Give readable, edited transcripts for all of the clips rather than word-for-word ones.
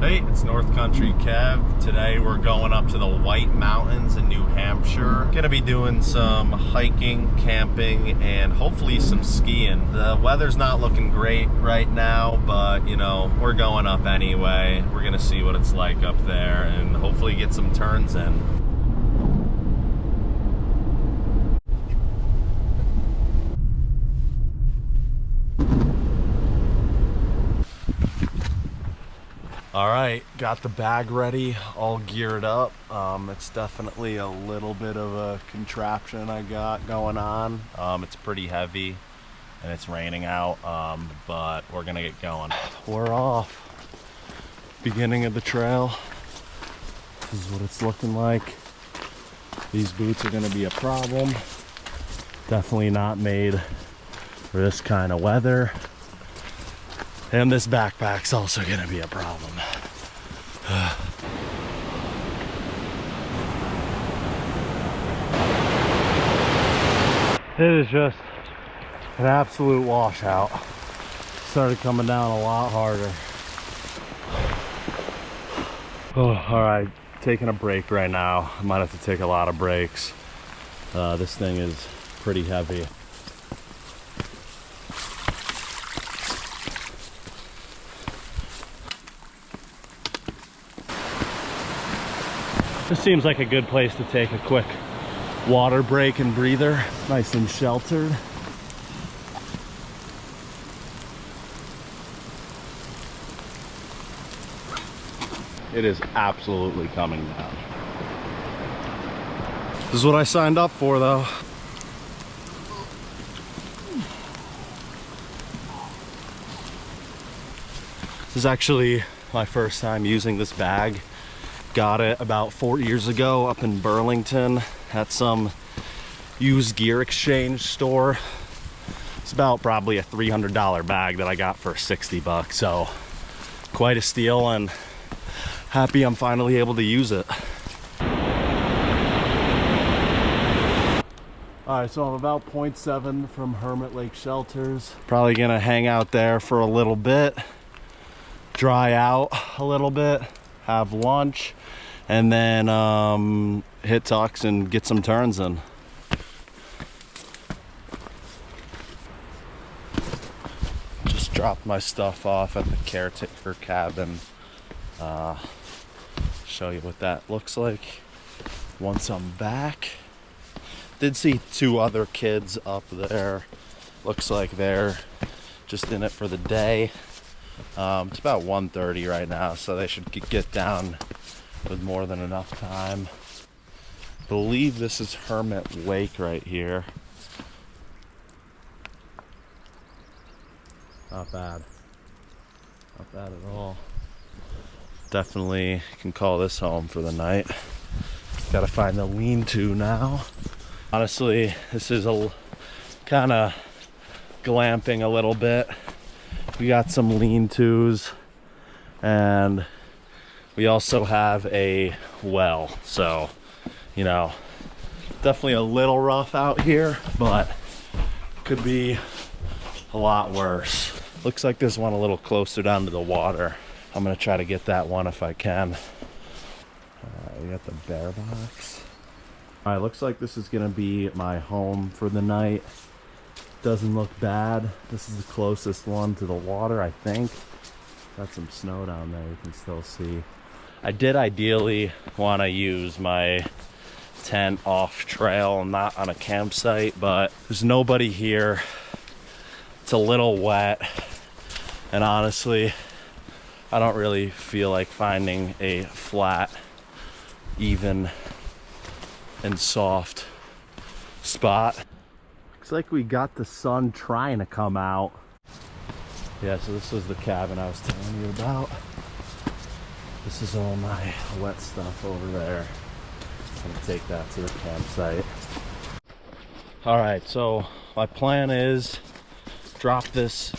Hey, it's North Country Kev. Today we're going up to the White Mountains in New Hampshire. Gonna be doing some hiking, camping, and hopefully some skiing. The weather's not looking great right now, but you know, we're going up anyway. We're gonna see what it's like up there and hopefully get some turns in. All right, got the bag ready, all geared up. It's definitely a little bit of a contraption I got going on. It's pretty heavy and it's raining out, but we're gonna get going. We're off. Beginning of the trail. This is what it's looking like. These boots are gonna be a problem. Definitely not made for this kind of weather. And this backpack's also gonna be a problem. It is just an absolute washout. Started coming down a lot harder. Oh, all right, taking a break right now. I might have to take a lot of breaks. This thing is pretty heavy. This seems like a good place to take a quick water break and breather. Nice and sheltered. It is absolutely coming down. This is what I signed up for though. This is actually my first time using this bag. Got it about 4 years ago up in Burlington at some used gear exchange store. It's about probably a $300 bag that I got for 60 bucks. So quite a steal and happy I'm finally able to use it. All right, so I'm about 0.7 from Hermit Lake Shelters. Probably gonna hang out there for a little bit, dry out a little bit, have lunch, and then hit Tux and get some turns in. Just dropped my stuff off at the caretaker cabin. Show you what that looks like once I'm back. Did see two other kids up there. Looks like they're just in it for the day. It's about 1:30 right now, so they should get down with more than enough time. I believe this is Hermit Lake right here. Not bad. Not bad at all. Definitely can call this home for the night. Gotta find the lean-to now. Honestly, this is a kind of glamping a little bit. We got some lean-tos and we also have a well, so you know, definitely a little rough out here, but could be a lot worse. Looks like there's one a little closer down to the water. I'm gonna try to get that one if I can. We got the bear box. All right, looks like this is gonna be my home for the night. Doesn't look bad. This is the closest one to the water, I think. Got some snow down there, you can still see. I did ideally want to use my tent off trail, not on a campsite, but there's nobody here. It's a little wet, and honestly, I don't really feel like finding a flat, even, and soft spot. Looks like we got the sun trying to come out. Yeah, so this was the cabin I was telling you about. This is all my wet stuff over there. I'm gonna take that to the campsite. All right, so my plan is drop this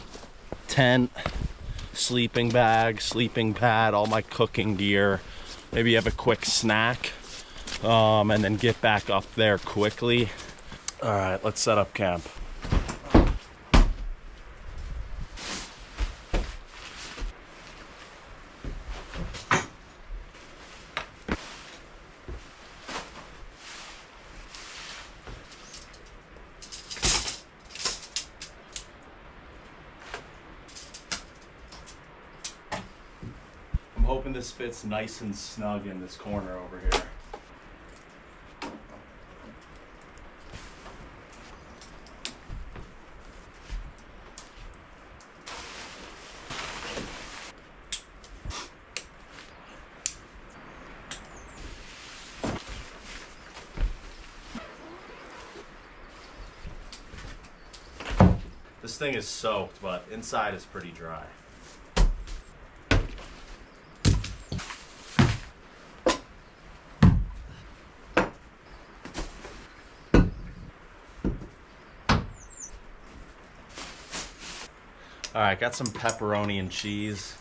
tent, sleeping bag, sleeping pad, all my cooking gear, maybe have a quick snack, and then get back up there quickly. All right, let's set up camp. I'm hoping this fits nice and snug in this corner over here. This thing is soaked, but inside is pretty dry. All right, got some pepperoni and cheese.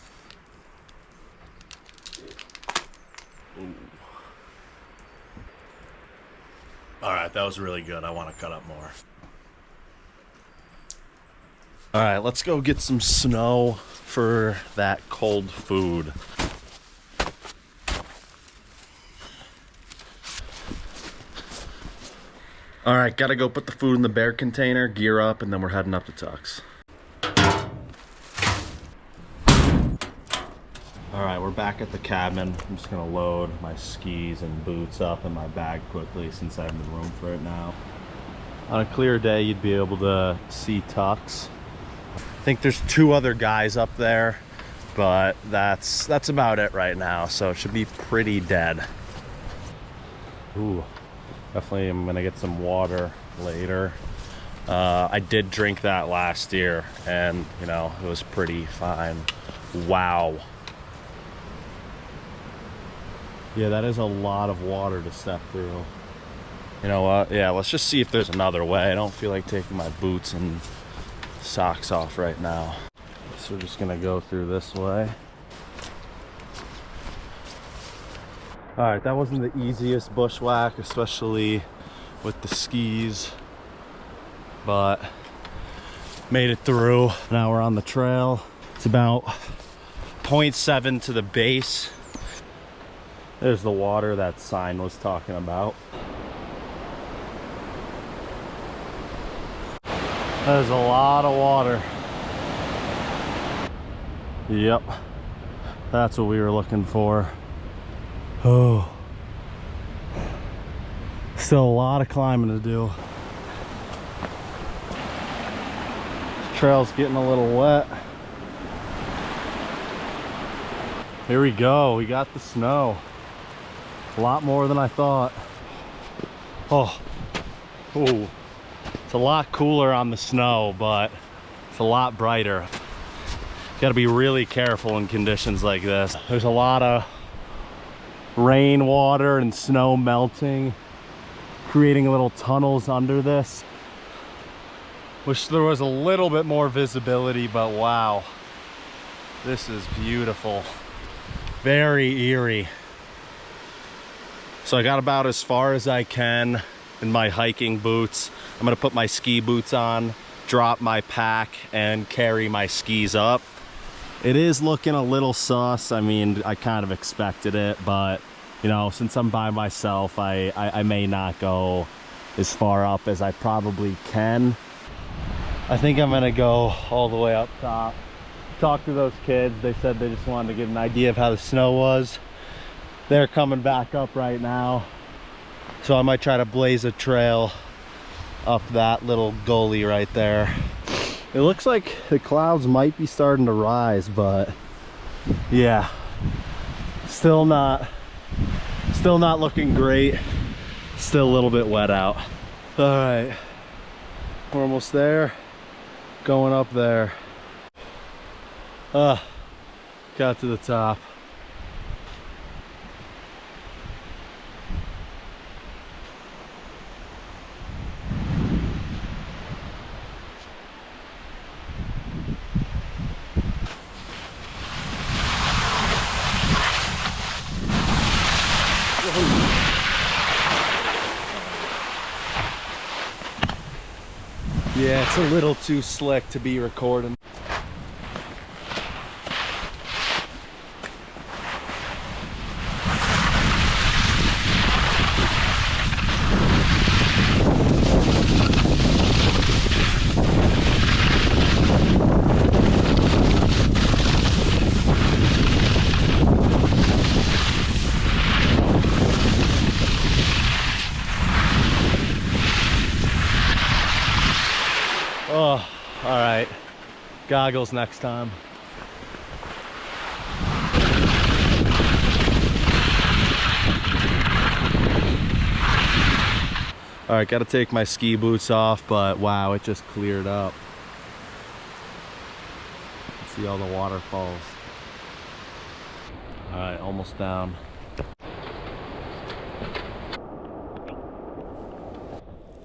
Ooh. All right, that was really good. I want to cut up more. All right, let's go get some snow for that cold food. All right, gotta go put the food in the bear container, gear up, and then we're heading up to Tux. All right, we're back at the cabin. I'm just gonna load my skis and boots up in my bag quickly since I have the room for it now. On a clear day, you'd be able to see Tux. I think there's 2 other guys up there, but that's about it right now, so it should be pretty dead. Ooh, definitely I'm gonna get some water later. I did drink that last year, and you know, it was pretty fine. Wow. Yeah, that is a lot of water to step through. You know what? Yeah, let's just see if there's another way. I don't feel like taking my boots and socks off right now. So we're just gonna go through this way. All right, that wasn't the easiest bushwhack, especially with the skis, but made it through. Now we're on the trail. It's about 0.7 to the base. There's the water that sign was talking about. There's a lot of water. Yep, that's what we were looking for. Oh, still a lot of climbing to do. This trail's getting a little wet. Here we go, we got the snow. A lot more than I thought. Oh, ooh. It's a lot cooler on the snow, but it's a lot brighter. Got to be really careful in conditions like this. There's a lot of rain water and snow melting, creating little tunnels under this. Wish there was a little bit more visibility, but wow, this is beautiful. Very eerie. So I got about as far as I can in my hiking boots. I'm gonna put my ski boots on, drop my pack, and carry my skis up. It is looking a little sus. I mean, I kind of expected it, but you know, since I'm by myself, I may not go as far up as I probably can. I think I'm gonna go all the way up top. Talked to those kids. They said they just wanted to get an idea of how the snow was. They're coming back up right now, so I might try to blaze a trail up that little gully right there. It looks like the clouds might be starting to rise, but yeah, still not looking great. Still a little bit wet out. All right, we're almost there, going up there. Got to the top. Yeah, it's a little too slick to be recording. Goggles next time. All right, gotta take my ski boots off, but wow, it just cleared up. See all the waterfalls. All right, almost down.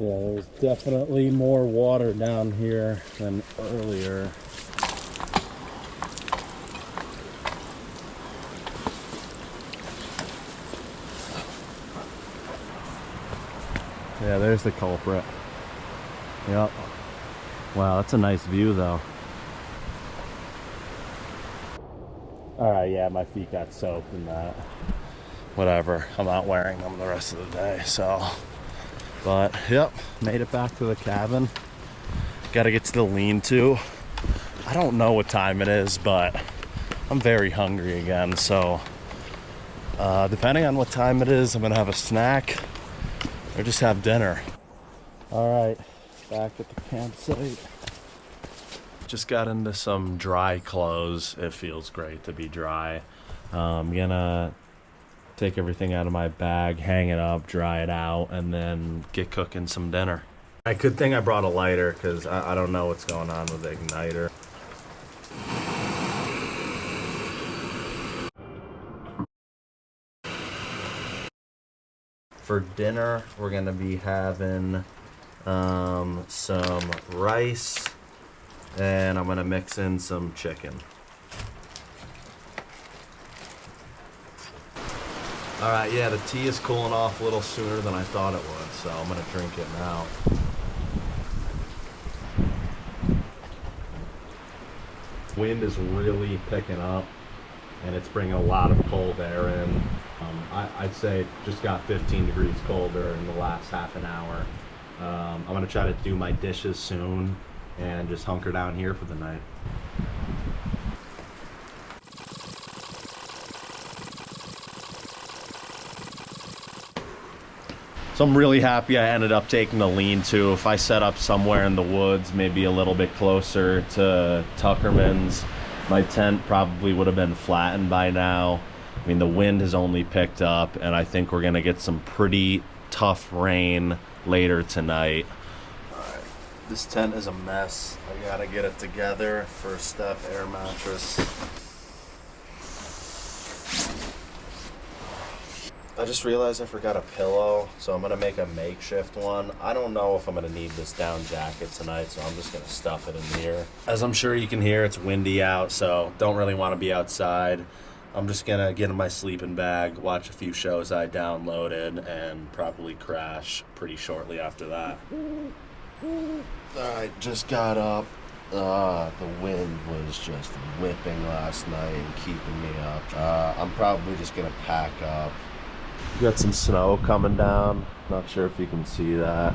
Yeah, there's definitely more water down here than earlier. Yeah, there's the culprit. Yep. Wow, that's a nice view though. Alright, yeah, my feet got soaked in that. Whatever, I'm not wearing them the rest of the day, so. But, yep, made it back to the cabin. Gotta get to the lean-to. I don't know what time it is, but I'm very hungry again, so. Depending on what time it is, I'm gonna have a snack or just have dinner. Alright, back at the campsite. Just got into some dry clothes. It feels great to be dry. I'm gonna take everything out of my bag, hang it up, dry it out, and then get cooking some dinner. Good thing I brought a lighter because I don't know what's going on with the igniter. For dinner, we're gonna be having some rice, and I'm gonna mix in some chicken. All right, yeah, the tea is cooling off a little sooner than I thought it would, so I'm gonna drink it now. Wind is really picking up, and it's bringing a lot of cold air in. I'd say it just got 15 degrees colder in the last half an hour. I'm gonna try to do my dishes soon and just hunker down here for the night. So I'm really happy I ended up taking the lean-to. If I set up somewhere in the woods, maybe a little bit closer to Tuckerman's, my tent probably would have been flattened by now. I mean, the wind has only picked up, and I think we're gonna get some pretty tough rain later tonight. All right, this tent is a mess. I gotta get it together. First step, air mattress. I just realized I forgot a pillow, so I'm gonna make a makeshift one. I don't know if I'm gonna need this down jacket tonight, so I'm just gonna stuff it in here. As I'm sure you can hear, it's windy out, so don't really wanna be outside. I'm just gonna get in my sleeping bag, watch a few shows I downloaded, and probably crash pretty shortly after that. I just got up. The wind was just whipping last night and keeping me up. I'm probably just gonna pack up. Got some snow coming down. Not sure if you can see that.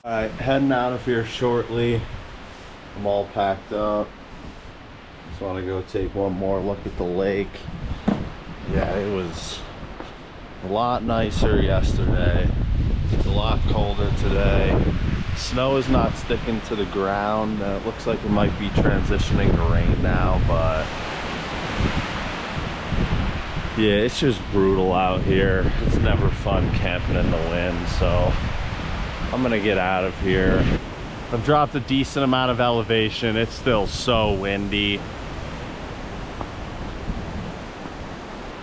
Alright, heading out of here shortly. I'm all packed up. Just want to go take one more look at the lake. Yeah, it was a lot nicer yesterday. It's a lot colder today. Snow is not sticking to the ground. It looks like it might be transitioning to rain now, but yeah, it's just brutal out here. It's never fun camping in the wind, so I'm gonna get out of here. I've dropped a decent amount of elevation. It's still so windy.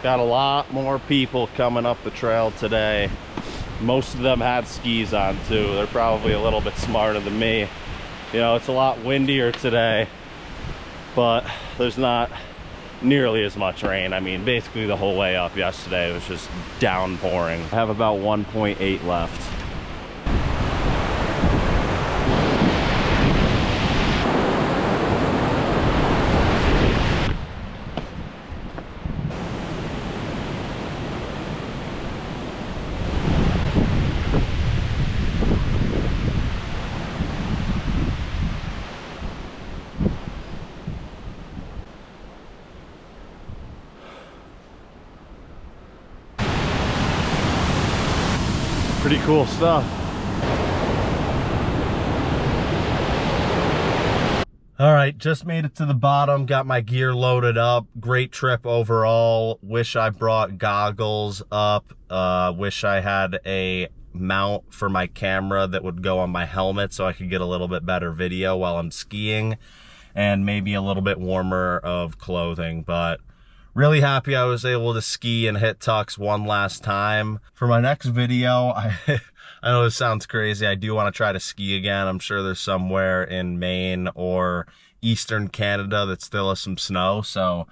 Got a lot more people coming up the trail today. Most of them had skis on too. They're probably a little bit smarter than me. You know, it's a lot windier today, but there's not nearly as much rain. I mean, basically the whole way up yesterday it was just downpouring. I have about 1.8 left. Pretty cool stuff. All right, just made it to the bottom, got my gear loaded up. Great trip overall. Wish I brought goggles up. Wish I had a mount for my camera that would go on my helmet so I could get a little bit better video while I'm skiing, and maybe a little bit warmer of clothing. But really happy I was able to ski and hit Tux one last time. For my next video, I know this sounds crazy. I do want to try to ski again. I'm sure there's somewhere in Maine or Eastern Canada that still has some snow. So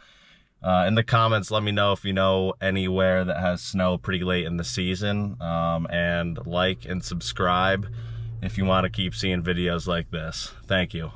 in the comments, let me know if you know anywhere that has snow pretty late in the season. And like and subscribe if you want to keep seeing videos like this. Thank you.